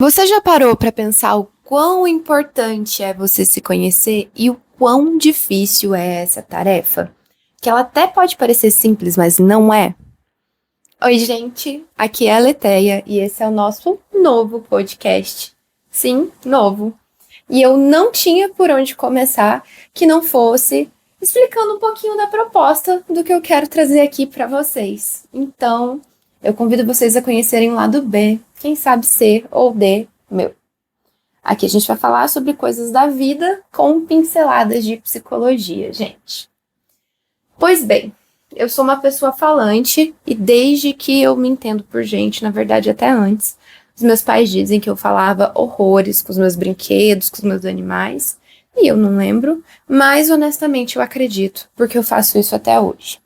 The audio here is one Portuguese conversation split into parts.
Você já parou para pensar o quão importante é você se conhecer e o quão difícil é essa tarefa? Que ela até pode parecer simples, mas não é. Oi, gente, aqui é a Leteia e esse é o nosso novo podcast. Sim, novo. E eu não tinha por onde começar que não fosse explicando um pouquinho da proposta do que eu quero trazer aqui para vocês. Então, eu convido vocês a conhecerem o lado B, quem sabe C ou D, meu. Aqui a gente vai falar sobre coisas da vida com pinceladas de psicologia, gente. Pois bem, eu sou uma pessoa falante e desde que eu me entendo por gente, na verdade até antes, os meus pais dizem que eu falava horrores com os meus brinquedos, com os meus animais, e eu não lembro, mas honestamente eu acredito, porque eu faço isso até hoje.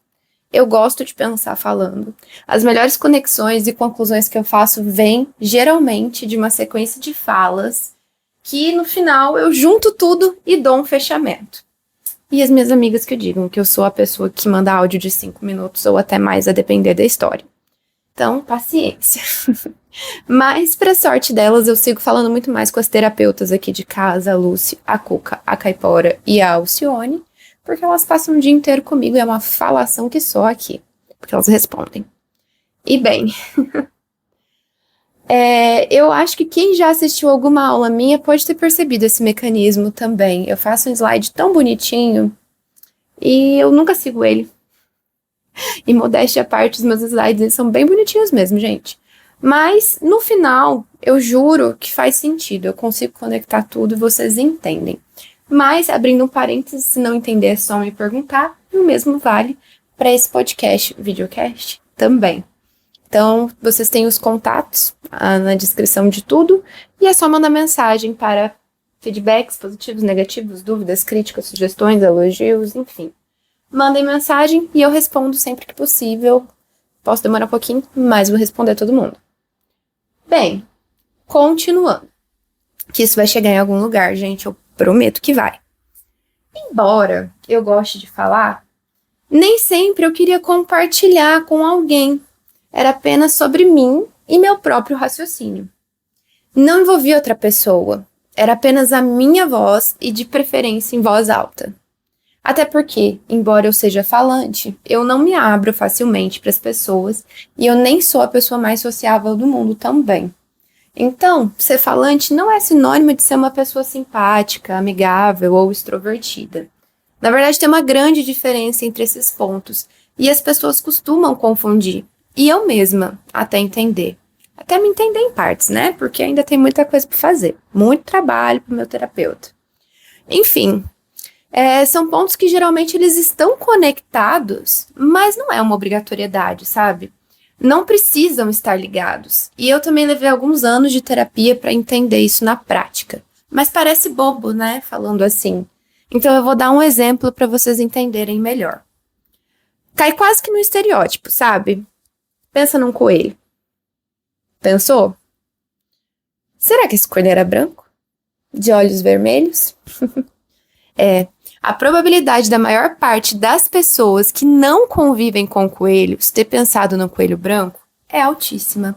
Eu gosto de pensar falando. As melhores conexões e conclusões que eu faço vêm, geralmente, de uma sequência de falas que, no final, eu junto tudo e dou um fechamento. E as minhas amigas que digam que eu sou a pessoa que manda áudio de 5 minutos ou até mais, a depender da história. Então, paciência. Mas, pra sorte delas, eu sigo falando muito mais com as terapeutas aqui de casa, a Lúcia, a Cuca, a Caipora e a Alcione, porque elas passam o dia inteiro comigo e é uma falação que só aqui, porque elas respondem. E bem, eu acho que quem já assistiu alguma aula minha pode ter percebido esse mecanismo também. Eu faço um slide tão bonitinho e eu nunca sigo ele. E modéstia à parte, os meus slides eles são bem bonitinhos mesmo, gente. Mas, no final, eu juro que faz sentido. Eu consigo conectar tudo e vocês entendem. Mas, abrindo um parênteses, se não entender é só me perguntar. E o mesmo vale para esse podcast, videocast, também. Então, vocês têm os contatos na descrição de tudo. E é só mandar mensagem para feedbacks positivos, negativos, dúvidas, críticas, sugestões, elogios, enfim. Mandem mensagem e eu respondo sempre que possível. Posso demorar um pouquinho, mas vou responder todo mundo. Bem, continuando. Que isso vai chegar em algum lugar, gente. Eu prometo que vai. Embora eu goste de falar, nem sempre eu queria compartilhar com alguém. Era apenas sobre mim e meu próprio raciocínio. Não envolvia outra pessoa. Era apenas a minha voz e de preferência em voz alta. Até porque, embora eu seja falante, eu não me abro facilmente para as pessoas e eu nem sou a pessoa mais sociável do mundo também. Então, ser falante não é sinônimo de ser uma pessoa simpática, amigável ou extrovertida. Na verdade, tem uma grande diferença entre esses pontos e as pessoas costumam confundir. E eu mesma, até entender. Até me entender em partes, né? Porque ainda tem muita coisa para fazer. Muito trabalho para o meu terapeuta. Enfim, são pontos que geralmente eles estão conectados, mas não é uma obrigatoriedade, sabe? Não precisam estar ligados. E eu também levei alguns anos de terapia para entender isso na prática. Mas parece bobo, né? Falando assim. Então eu vou dar um exemplo para vocês entenderem melhor. Cai quase que no estereótipo, sabe? Pensa num coelho. Pensou? Será que esse coelho era branco? De olhos vermelhos? A probabilidade da maior parte das pessoas que não convivem com coelhos ter pensado no coelho branco é altíssima.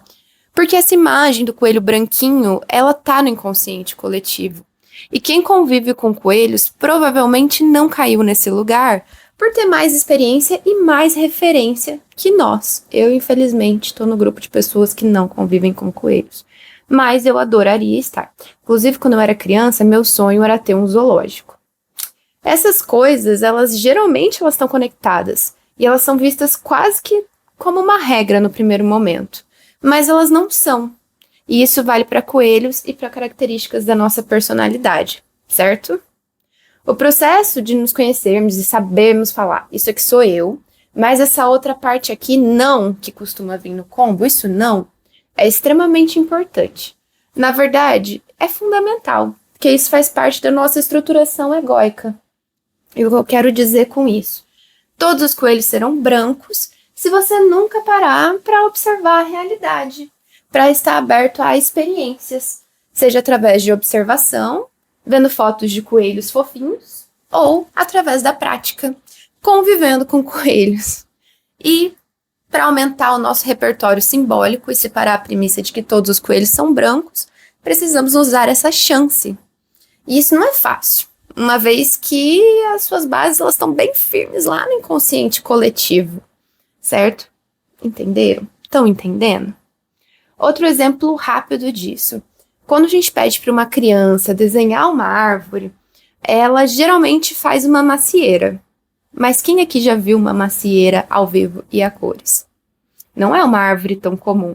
Porque essa imagem do coelho branquinho, ela tá no inconsciente coletivo. E quem convive com coelhos provavelmente não caiu nesse lugar por ter mais experiência e mais referência que nós. Eu, infelizmente, estou no grupo de pessoas que não convivem com coelhos. Mas eu adoraria estar. Inclusive, quando eu era criança, meu sonho era ter um zoológico. Essas coisas, geralmente elas estão conectadas. E elas são vistas quase que como uma regra no primeiro momento. Mas elas não são. E isso vale para coelhos e para características da nossa personalidade, certo? O processo de nos conhecermos e sabermos falar, isso aqui sou eu, mas essa outra parte aqui não, que costuma vir no combo, isso não, é extremamente importante. Na verdade, é fundamental, porque isso faz parte da nossa estruturação egóica. E o que eu quero dizer com isso? Todos os coelhos serão brancos se você nunca parar para observar a realidade, para estar aberto a experiências, seja através de observação, vendo fotos de coelhos fofinhos, ou através da prática, convivendo com coelhos. E, para aumentar o nosso repertório simbólico e separar a premissa de que todos os coelhos são brancos, precisamos usar essa chance. E isso não é fácil, uma vez que as suas bases elas estão bem firmes lá no inconsciente coletivo, certo? Entenderam? Estão entendendo? Outro exemplo rápido disso. Quando a gente pede para uma criança desenhar uma árvore, ela geralmente faz uma macieira. Mas quem aqui já viu uma macieira ao vivo e a cores? Não é uma árvore tão comum.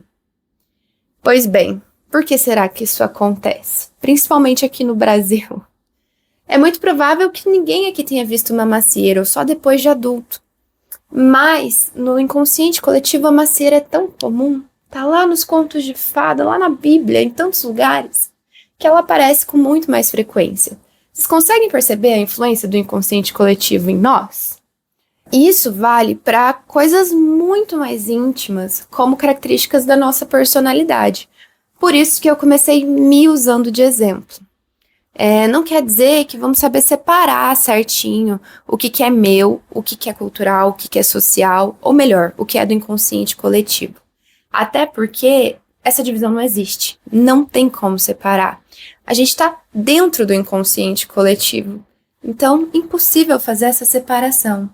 Pois bem, por que será que isso acontece? Principalmente aqui no Brasil. É muito provável que ninguém aqui tenha visto uma macieira, ou só depois de adulto. Mas, no inconsciente coletivo, a macieira é tão comum, tá lá nos contos de fada, lá na Bíblia, em tantos lugares, que ela aparece com muito mais frequência. Vocês conseguem perceber a influência do inconsciente coletivo em nós? E isso vale para coisas muito mais íntimas, como características da nossa personalidade. Por isso que eu comecei me usando de exemplo. Não quer dizer que vamos saber separar certinho o que é meu, o que é cultural, o que é social, ou melhor, o que é do inconsciente coletivo. Até porque essa divisão não existe, não tem como separar. A gente está dentro do inconsciente coletivo, então impossível fazer essa separação.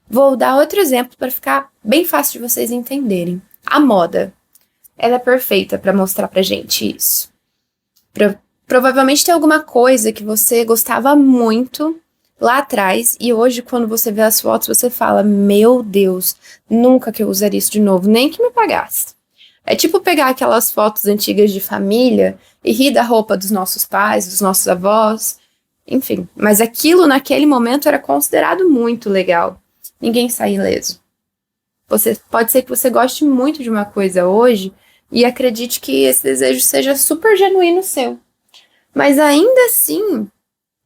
Vou dar outro exemplo para ficar bem fácil de vocês entenderem. A moda, ela é perfeita para mostrar pra gente isso. Provavelmente tem alguma coisa que você gostava muito lá atrás e hoje quando você vê as fotos você fala, meu Deus, nunca que eu usaria isso de novo, nem que me pagasse. É tipo pegar aquelas fotos antigas de família e rir da roupa dos nossos pais, dos nossos avós, enfim. Mas aquilo naquele momento era considerado muito legal. Ninguém sai ileso. Pode ser que você goste muito de uma coisa hoje e acredite que esse desejo seja super genuíno seu. Mas ainda assim,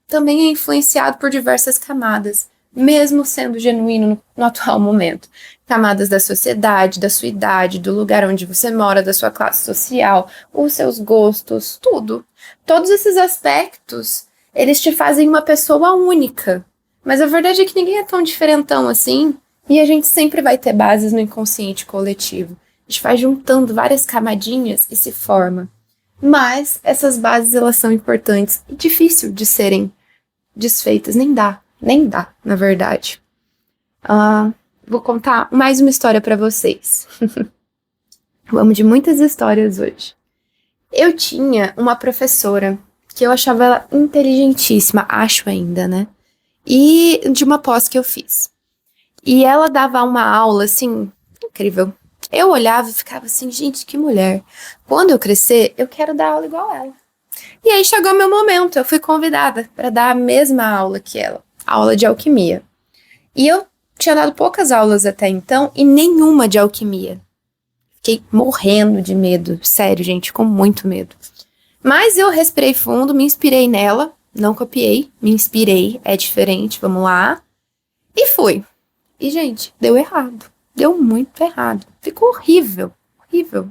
também é influenciado por diversas camadas, mesmo sendo genuíno no atual momento. Camadas da sociedade, da sua idade, do lugar onde você mora, da sua classe social, os seus gostos, tudo. Todos esses aspectos, eles te fazem uma pessoa única. Mas a verdade é que ninguém é tão diferentão assim, e a gente sempre vai ter bases no inconsciente coletivo. A gente vai juntando várias camadinhas e se forma. Mas essas bases, elas são importantes e difícil de serem desfeitas. Nem dá, na verdade. Vou contar mais uma história pra vocês. Vamos de muitas histórias hoje. Eu tinha uma professora que eu achava ela inteligentíssima, acho ainda, né? E de uma pós que eu fiz. E ela dava uma aula, assim, incrível. Eu olhava e ficava assim, gente, que mulher. Quando eu crescer, eu quero dar aula igual ela. E aí chegou meu momento, eu fui convidada para dar a mesma aula que ela, a aula de alquimia. E eu tinha dado poucas aulas até então e nenhuma de alquimia. Fiquei morrendo de medo, sério, gente, com muito medo. Mas eu respirei fundo, me inspirei nela, não copiei, me inspirei, é diferente, vamos lá. E fui. E, gente, deu errado. Deu muito errado. Ficou horrível. Horrível.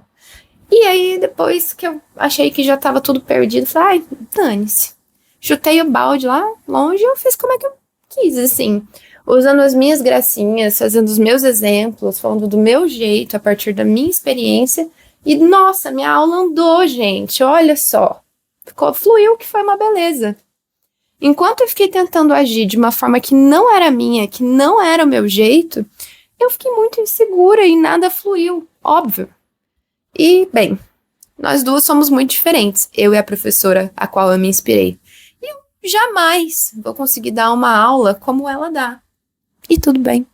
E aí, depois que eu achei que já tava tudo perdido, falei, ai, dane-se. Chutei o balde lá longe e eu fiz como é que eu quis, assim. Usando as minhas gracinhas, fazendo os meus exemplos, falando do meu jeito, a partir da minha experiência. E, nossa, minha aula andou, gente. Olha só. Fluiu, que foi uma beleza. Enquanto eu fiquei tentando agir de uma forma que não era minha, que não era o meu jeito, eu fiquei muito insegura e nada fluiu, óbvio. E, bem, nós duas somos muito diferentes, eu e a professora a qual eu me inspirei. E eu jamais vou conseguir dar uma aula como ela dá. E tudo bem.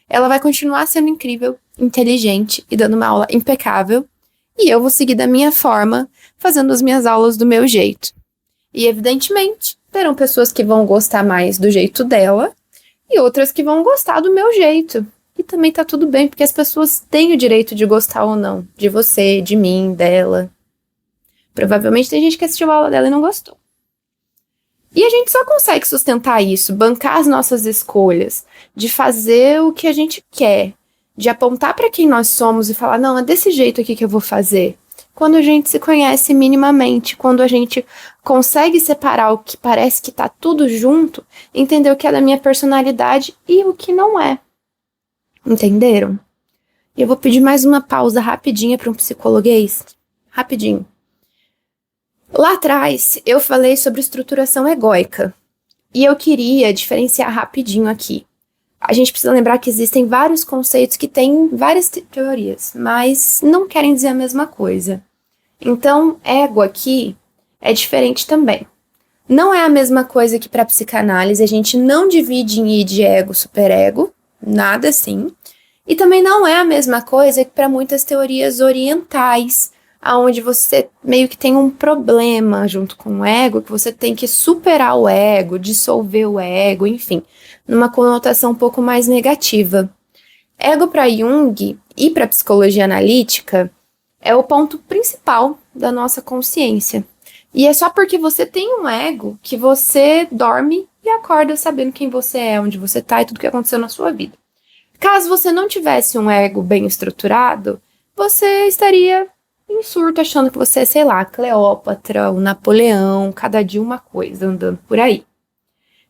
Ela vai continuar sendo incrível, inteligente e dando uma aula impecável. E eu vou seguir da minha forma, fazendo as minhas aulas do meu jeito. E, evidentemente, terão pessoas que vão gostar mais do jeito dela e outras que vão gostar do meu jeito. E também tá tudo bem, porque as pessoas têm o direito de gostar ou não. De você, de mim, dela. Provavelmente tem gente que assistiu a aula dela e não gostou. E a gente só consegue sustentar isso, bancar as nossas escolhas, de fazer o que a gente quer, de apontar para quem nós somos e falar, não, é desse jeito aqui que eu vou fazer. Quando a gente se conhece minimamente, quando a gente consegue separar o que parece que tá tudo junto, entender o que é da minha personalidade e o que não é. Entenderam? E eu vou pedir mais uma pausa rapidinha para um psicologuês. Rapidinho. Lá atrás, eu falei sobre estruturação egóica. E eu queria diferenciar rapidinho aqui. A gente precisa lembrar que existem vários conceitos que têm várias teorias, mas não querem dizer a mesma coisa. Então, ego aqui é diferente também. Não é a mesma coisa que para psicanálise, a gente não divide em id, ego, superego, nada assim. E também não é a mesma coisa que para muitas teorias orientais, aonde você meio que tem um problema junto com o ego, que você tem que superar o ego, dissolver o ego, enfim, numa conotação um pouco mais negativa. Ego para Jung e para psicologia analítica é o ponto principal da nossa consciência. E é só porque você tem um ego que você dorme e acorda sabendo quem você é, onde você tá e tudo que aconteceu na sua vida. Caso você não tivesse um ego bem estruturado, você estaria em surto achando que você é, sei lá, Cleópatra, o Napoleão, cada dia uma coisa andando por aí.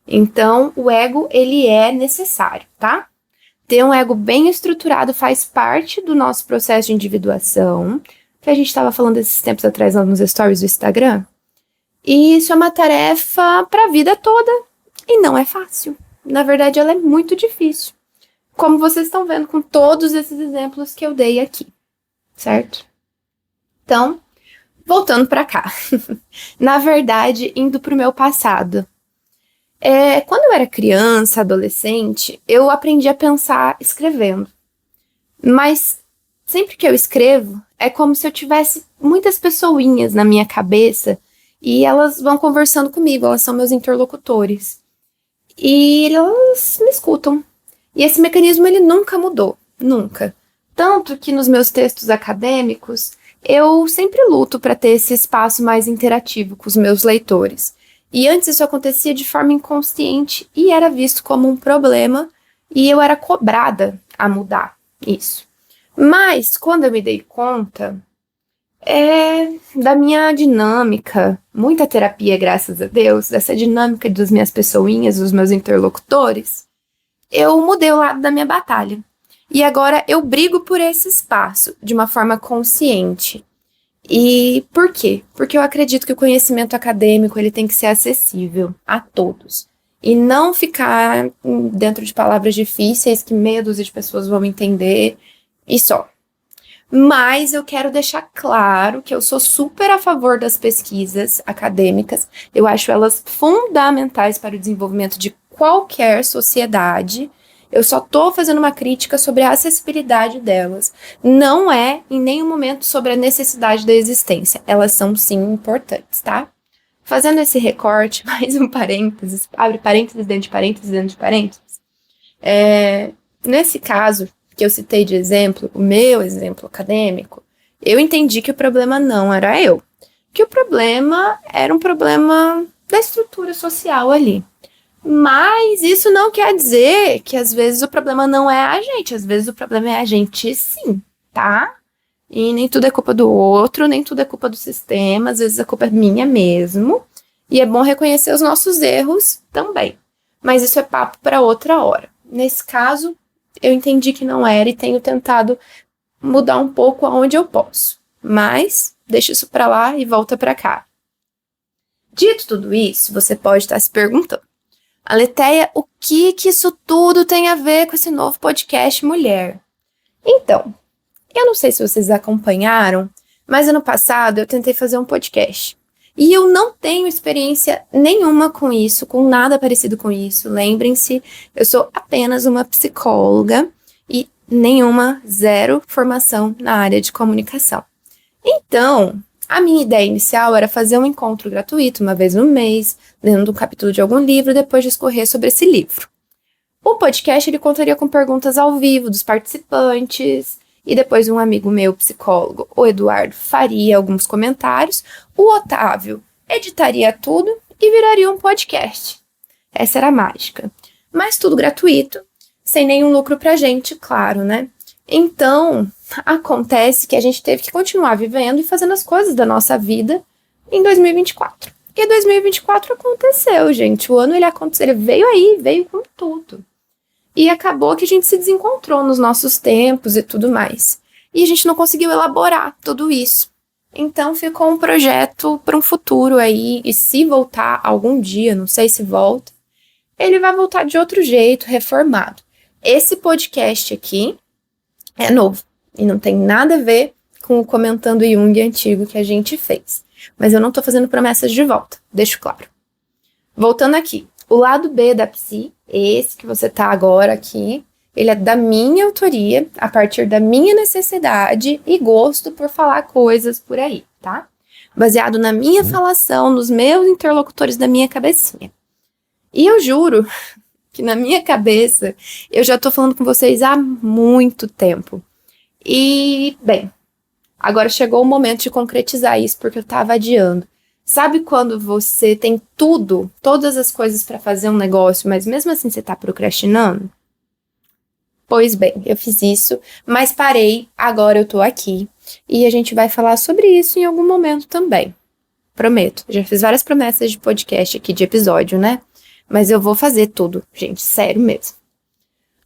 Então, o ego, ele é necessário, tá? Ter um ego bem estruturado faz parte do nosso processo de individuação, que a gente estava falando esses tempos atrás lá nos stories do Instagram. E isso é uma tarefa para a vida toda e não é fácil. Na verdade, ela é muito difícil. Como vocês estão vendo com todos esses exemplos que eu dei aqui, certo? Então, voltando para cá. Na verdade, indo para o meu passado. Quando eu era criança, adolescente, eu aprendi a pensar escrevendo. Mas sempre que eu escrevo, é como se eu tivesse muitas pessoinhas na minha cabeça e elas vão conversando comigo, elas são meus interlocutores. E elas me escutam. E esse mecanismo, ele nunca mudou, nunca. Tanto que nos meus textos acadêmicos, eu sempre luto para ter esse espaço mais interativo com os meus leitores. E antes isso acontecia de forma inconsciente e era visto como um problema, e eu era cobrada a mudar isso. Mas, quando eu me dei conta, da minha dinâmica, muita terapia, graças a Deus, dessa dinâmica das minhas pessoinhas, dos meus interlocutores, eu mudei o lado da minha batalha. E agora eu brigo por esse espaço de uma forma consciente. E por quê? Porque eu acredito que o conhecimento acadêmico ele tem que ser acessível a todos. E não ficar dentro de palavras difíceis que meia dúzia de pessoas vão entender e só. Mas eu quero deixar claro que eu sou super a favor das pesquisas acadêmicas. Eu acho elas fundamentais para o desenvolvimento de qualquer sociedade. Eu só estou fazendo uma crítica sobre a acessibilidade delas. Não é, em nenhum momento, sobre a necessidade da existência. Elas são, sim, importantes, tá? Fazendo esse recorte, mais um parênteses, abre parênteses dentro de parênteses dentro de parênteses. Nesse caso que eu citei de exemplo, o meu exemplo acadêmico, eu entendi que o problema não era eu. Que o problema era um problema da estrutura social ali. Mas isso não quer dizer que às vezes o problema não é a gente, às vezes o problema é a gente sim, tá? E nem tudo é culpa do outro, nem tudo é culpa do sistema, às vezes a culpa é minha mesmo. E é bom reconhecer os nossos erros também. Mas isso é papo para outra hora. Nesse caso, eu entendi que não era e tenho tentado mudar um pouco aonde eu posso. Mas deixa isso para lá e volta para cá. Dito tudo isso, você pode estar se perguntando: Aletheia, o que isso tudo tem a ver com esse novo podcast Mulher? Então, eu não sei se vocês acompanharam, mas ano passado eu tentei fazer um podcast. E eu não tenho experiência nenhuma com isso, com nada parecido com isso. Lembrem-se, eu sou apenas uma psicóloga e zero formação na área de comunicação. Então, a minha ideia inicial era fazer um encontro gratuito, uma vez no mês, lendo um capítulo de algum livro e depois discorrer sobre esse livro. O podcast ele contaria com perguntas ao vivo dos participantes, e depois um amigo meu, psicólogo, o Eduardo, faria alguns comentários, o Otávio editaria tudo e viraria um podcast. Essa era a mágica. Mas tudo gratuito, sem nenhum lucro pra gente, claro, né? Então, acontece que a gente teve que continuar vivendo e fazendo as coisas da nossa vida em 2024. E 2024 aconteceu, gente. O ano ele aconteceu, ele veio com tudo. E acabou que a gente se desencontrou nos nossos tempos e tudo mais. E a gente não conseguiu elaborar tudo isso. Então ficou um projeto para um futuro aí, e se voltar algum dia, não sei se volta, ele vai voltar de outro jeito, reformado. Esse podcast aqui é novo e não tem nada a ver com o Comentando Jung antigo que a gente fez. Mas eu não tô fazendo promessas de volta, deixo claro. Voltando aqui, o lado B da Psi, esse que você tá agora aqui, ele é da minha autoria, a partir da minha necessidade e gosto por falar coisas por aí, tá? Baseado na minha falação, nos meus interlocutores da minha cabecinha. E eu juro que na minha cabeça eu já tô falando com vocês há muito tempo. E, bem, agora chegou o momento de concretizar isso porque eu tava adiando. Sabe quando você tem tudo, todas as coisas pra fazer um negócio, mas mesmo assim você tá procrastinando? Pois bem, eu fiz isso, mas parei, agora eu tô aqui. E a gente vai falar sobre isso em algum momento também. Prometo. Já fiz várias promessas de podcast aqui, de episódio, né? Mas eu vou fazer tudo, gente, sério mesmo.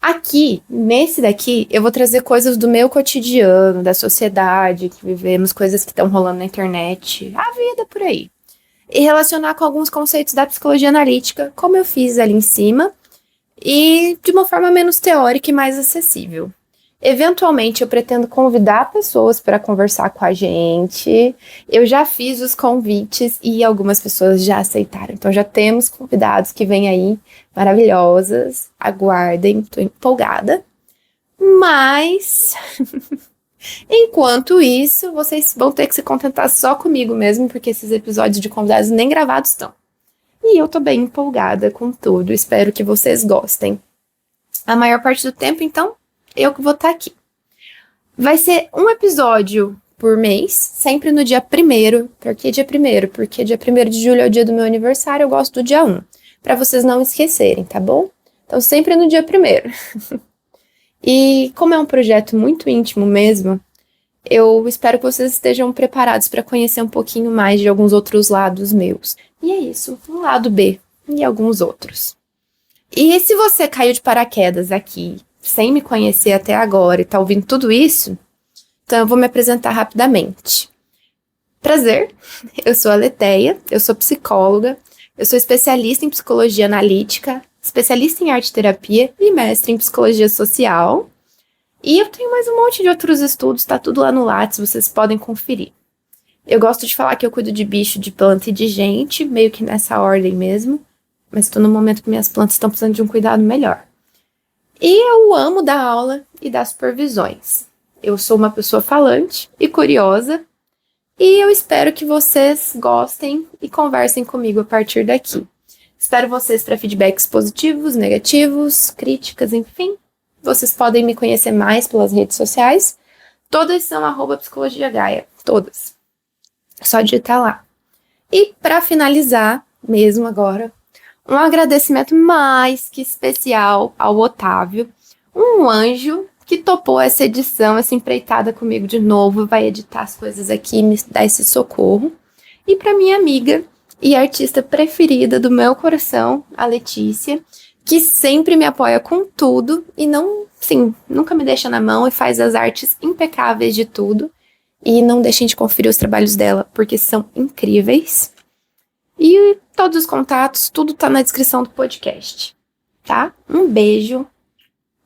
Aqui, nesse daqui, eu vou trazer coisas do meu cotidiano, da sociedade que vivemos, coisas que estão rolando na internet, a vida por aí. E relacionar com alguns conceitos da psicologia analítica, como eu fiz ali em cima, e de uma forma menos teórica e mais acessível. Eventualmente, eu pretendo convidar pessoas para conversar com a gente. Eu já fiz os convites e algumas pessoas já aceitaram. Então, já temos convidados que vêm aí, maravilhosas. Aguardem, tô empolgada. Mas, enquanto isso, vocês vão ter que se contentar só comigo mesmo, porque esses episódios de convidados nem gravados estão. E eu tô bem empolgada com tudo, espero que vocês gostem. A maior parte do tempo, então, eu que vou estar aqui. Vai ser um episódio por mês, sempre no dia 1º. Por que dia 1º? Porque dia 1º de julho é o dia do meu aniversário, eu gosto do dia 1. Pra vocês não esquecerem, tá bom? Então, sempre no dia 1º. E como é um projeto muito íntimo mesmo, eu espero que vocês estejam preparados para conhecer um pouquinho mais de alguns outros lados meus. E é isso, um lado B e alguns outros. E se você caiu de paraquedas aqui, sem me conhecer até agora e tá ouvindo tudo isso, então eu vou me apresentar rapidamente. Prazer, eu sou a Leteia, eu sou psicóloga, eu sou especialista em psicologia analítica, especialista em arte-terapia e mestre em psicologia social. E eu tenho mais um monte de outros estudos, tá tudo lá no Lattes, vocês podem conferir. Eu gosto de falar que eu cuido de bicho, de planta e de gente, meio que nessa ordem mesmo, mas tô no momento que minhas plantas estão precisando de um cuidado melhor. E eu amo dar aula e dar supervisões. Eu sou uma pessoa falante e curiosa, e eu espero que vocês gostem e conversem comigo a partir daqui. Espero vocês para feedbacks positivos, negativos, críticas, enfim. Vocês podem me conhecer mais pelas redes sociais. Todas são @psicologiagaia. Todas. É só digitar lá. E para finalizar, mesmo agora, um agradecimento mais que especial ao Otávio, um anjo que topou essa edição, essa empreitada comigo de novo, vai editar as coisas aqui e me dar esse socorro. E para minha amiga e artista preferida do meu coração, a Letícia, que sempre me apoia com tudo e nunca me deixa na mão e faz as artes impecáveis de tudo. E não deixem de conferir os trabalhos dela, porque são incríveis. E todos os contatos, tudo tá na descrição do podcast, tá? Um beijo,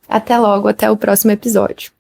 até logo, até o próximo episódio.